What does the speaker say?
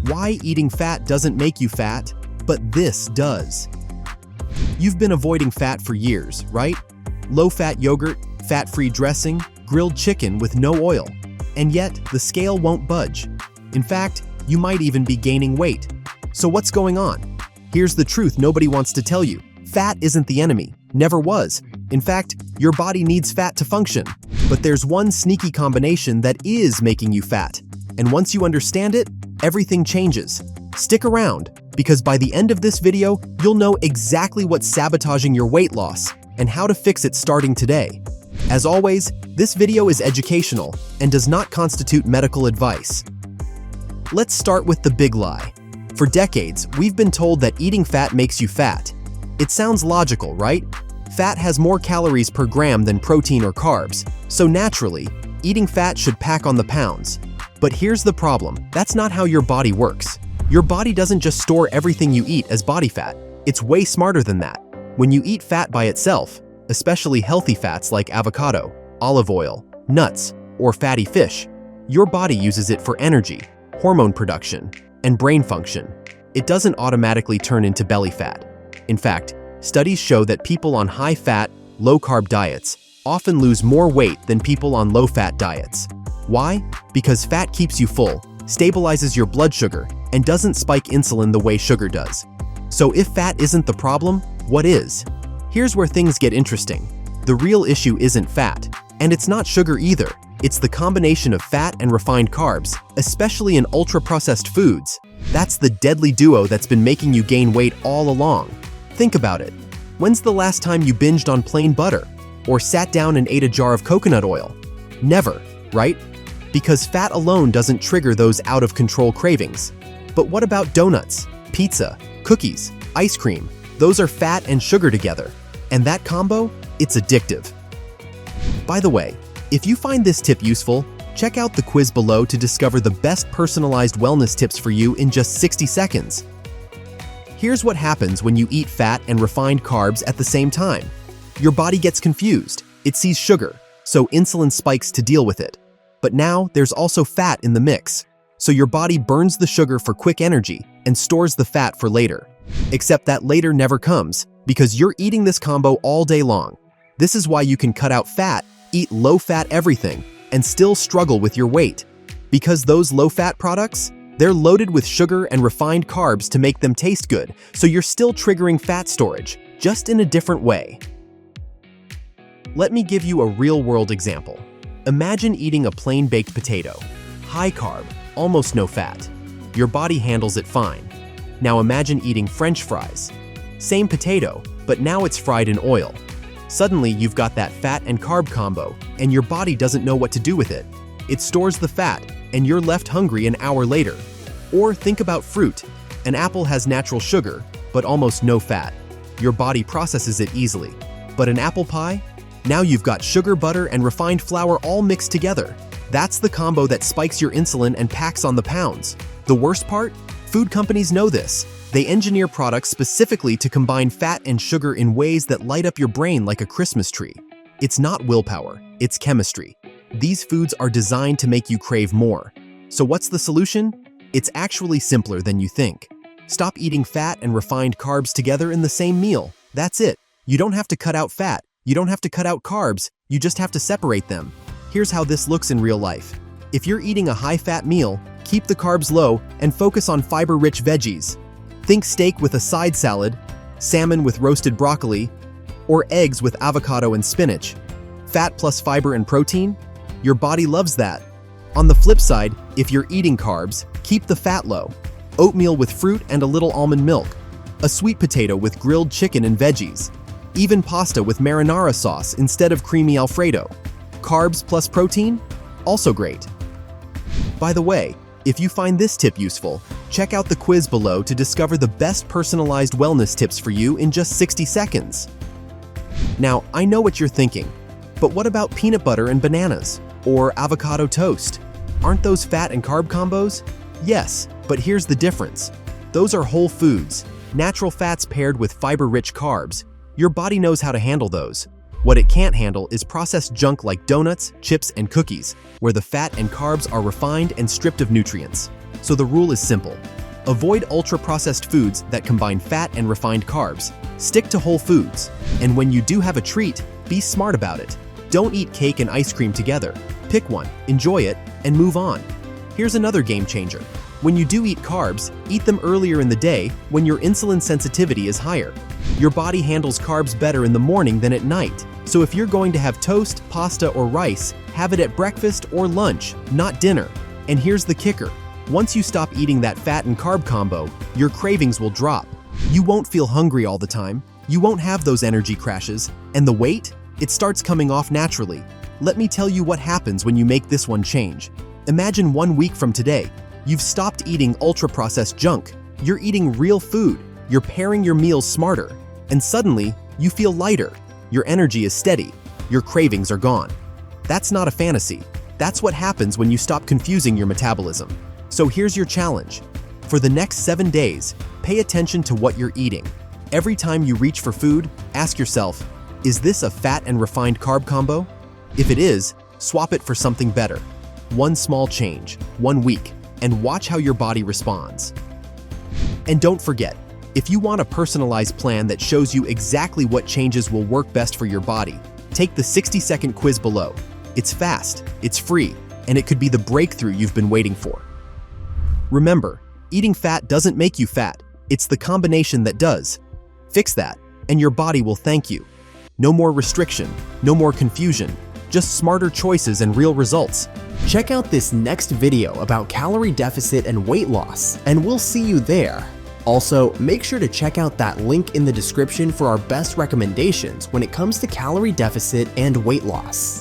Why eating fat doesn't make you fat, but this does. You've been avoiding fat for years, right? Low-fat yogurt, fat-free dressing, grilled chicken with no oil. And yet, the scale won't budge. In fact, you might even be gaining weight. So what's going on? Here's the truth nobody wants to tell you. Fat isn't the enemy, never was. In fact, your body needs fat to function. But there's one sneaky combination that is making you fat. And once you understand it, everything changes. Stick around, because by the end of this video, you'll know exactly what's sabotaging your weight loss and how to fix it starting today. As always, this video is educational and does not constitute medical advice. Let's start with the big lie. For decades, we've been told that eating fat makes you fat. It sounds logical, right? Fat has more calories per gram than protein or carbs, so naturally, eating fat should pack on the pounds. But here's the problem, that's not how your body works. Your body doesn't just store everything you eat as body fat. It's way smarter than that. When you eat fat by itself, especially healthy fats like avocado, olive oil, nuts, or fatty fish, your body uses it for energy, hormone production, and brain function. It doesn't automatically turn into belly fat. In fact, studies show that people on high-fat, low-carb diets often lose more weight than people on low-fat diets. Why? Because fat keeps you full, stabilizes your blood sugar, and doesn't spike insulin the way sugar does. So if fat isn't the problem, what is? Here's where things get interesting. The real issue isn't fat, and it's not sugar either. It's the combination of fat and refined carbs, especially in ultra-processed foods. That's the deadly duo that's been making you gain weight all along. Think about it. When's the last time you binged on plain butter? Or sat down and ate a jar of coconut oil? Never, right? Because fat alone doesn't trigger those out-of-control cravings. But what about donuts, pizza, cookies, ice cream? Those are fat and sugar together. And that combo? It's addictive. By the way, if you find this tip useful, check out the quiz below to discover the best personalized wellness tips for you in just 60 seconds. Here's what happens when you eat fat and refined carbs at the same time. Your body gets confused. It sees sugar, so insulin spikes to deal with it. But now there's also fat in the mix. So your body burns the sugar for quick energy and stores the fat for later. Except that later never comes, because you're eating this combo all day long. This is why you can cut out fat, eat low-fat everything, and still struggle with your weight. Because those low-fat products, they're loaded with sugar and refined carbs to make them taste good, so you're still triggering fat storage, just in a different way. Let me give you a real-world example. Imagine eating a plain baked potato. High carb, almost no fat. Your body handles it fine. Now imagine eating French fries. Same potato, but now it's fried in oil. Suddenly you've got that fat and carb combo, and your body doesn't know what to do with it. It stores the fat, and you're left hungry an hour later. Or think about fruit. An apple has natural sugar, but almost no fat. Your body processes it easily. But an apple pie? Now you've got sugar, butter, and refined flour all mixed together. That's the combo that spikes your insulin and packs on the pounds. The worst part? Food companies know this. They engineer products specifically to combine fat and sugar in ways that light up your brain like a Christmas tree. It's not willpower, it's chemistry. These foods are designed to make you crave more. So what's the solution? It's actually simpler than you think. Stop eating fat and refined carbs together in the same meal. That's it. You don't have to cut out fat. You don't have to cut out carbs. You just have to separate them. Here's how this looks in real life. If you're eating a high-fat meal, keep the carbs low and focus on fiber-rich veggies. Think steak with a side salad, salmon with roasted broccoli, or eggs with avocado and spinach. Fat plus fiber and protein? Your body loves that. On the flip side, if you're eating carbs, keep the fat low. Oatmeal with fruit and a little almond milk. A sweet potato with grilled chicken and veggies. Even pasta with marinara sauce instead of creamy Alfredo. Carbs plus protein? Also great. By the way, if you find this tip useful, check out the quiz below to discover the best personalized wellness tips for you in just 60 seconds. Now, I know what you're thinking, but what about peanut butter and bananas? Or avocado toast? Aren't those fat and carb combos? Yes, but here's the difference. Those are whole foods, natural fats paired with fiber-rich carbs. Your body knows how to handle those. What it can't handle is processed junk like donuts, chips, and cookies, where the fat and carbs are refined and stripped of nutrients. So the rule is simple. Avoid ultra-processed foods that combine fat and refined carbs. Stick to whole foods. And when you do have a treat, be smart about it. Don't eat cake and ice cream together. Pick one, enjoy it, and move on. Here's another game changer. When you do eat carbs, eat them earlier in the day when your insulin sensitivity is higher. Your body handles carbs better in the morning than at night. So if you're going to have toast, pasta, or rice, have it at breakfast or lunch, not dinner. And here's the kicker. Once you stop eating that fat and carb combo, your cravings will drop. You won't feel hungry all the time, you won't have those energy crashes, and the weight? It starts coming off naturally. Let me tell you what happens when you make this one change. Imagine 1 week from today, you've stopped eating ultra-processed junk. You're eating real food, you're pairing your meals smarter, and suddenly, you feel lighter. Your energy is steady, your cravings are gone. That's not a fantasy. That's what happens when you stop confusing your metabolism. So here's your challenge. For the next 7 days, pay attention to what you're eating. Every time you reach for food, ask yourself, is this a fat and refined carb combo? If it is, swap it for something better. One small change, 1 week, and watch how your body responds. And don't forget, if you want a personalized plan that shows you exactly what changes will work best for your body, take the 60-second quiz below. It's fast, it's free, and it could be the breakthrough you've been waiting for. Remember, eating fat doesn't make you fat. It's the combination that does. Fix that, and your body will thank you. No more restriction, no more confusion, just smarter choices and real results. Check out this next video about calorie deficit and weight loss, and we'll see you there. Also, make sure to check out that link in the description for our best recommendations when it comes to calorie deficit and weight loss.